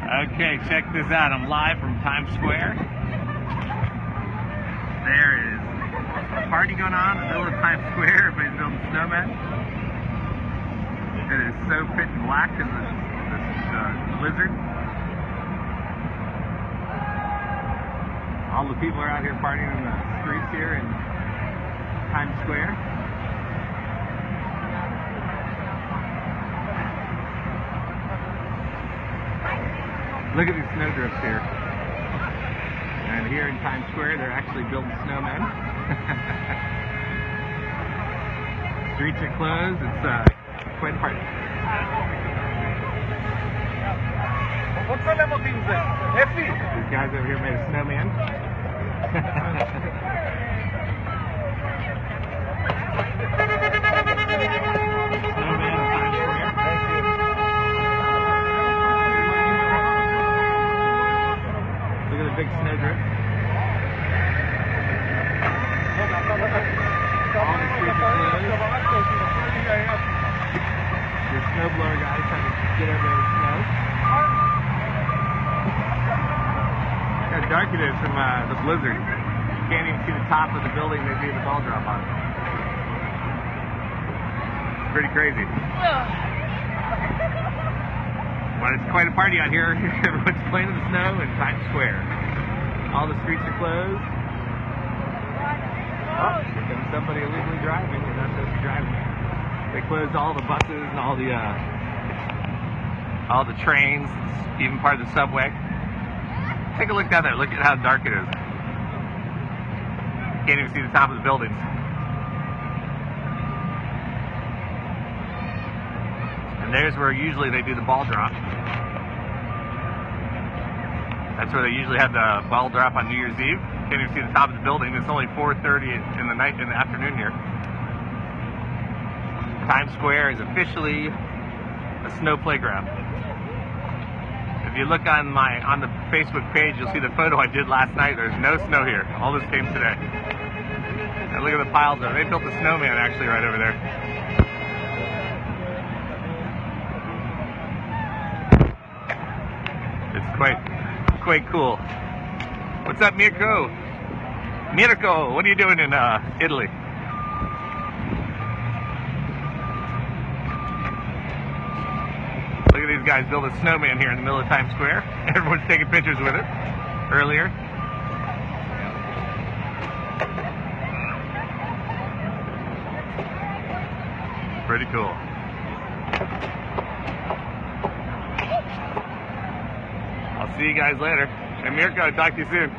Okay, check this out. I'm live from Times Square. There is a party going on in the middle of Times Square. Everybody's building snowmen. It is so pitch black in this blizzard. All the people are out here partying in the streets here in Times Square. Look at these snowdrifts here. And here in Times Square, they're actually building snowmen. Streets are closed. It's quite a party. These guys over here made a snowman. Snowman in Times Square. Look at the big snowdrift. All the streets are closed. Your snowblower guys trying to get everybody to snow. Look how dark it is from the blizzard. You can't even see the top of the building they do the ball drop on. It's pretty crazy. But it's quite a party out here. Everyone's playing in the snow in Times Square. All the streets are closed. Oh, here comes somebody illegally driving. They're not supposed to be driving. They closed all the buses and all the trains, even part of the subway. Take a look down there. Look at how dark it is. Can't even see the top of the buildings. And there's where usually they do the ball drop. That's where they usually have the ball drop on New Year's Eve. Can't even see the top of the building. It's only 4:30 in the afternoon here. Times Square is officially a snow playground. If you look on the Facebook page, you'll see the photo I did last night. There's no snow here. All this came today. And look at the piles there. They built a snowman actually right over there. It's quite cool. What's up, Mirko? Mirko, what are you doing in Italy? Look at these guys build a snowman here in the middle of Times Square. Everyone's taking pictures with it earlier. Pretty cool. I'll see you guys later. And Mirko, talk to you soon.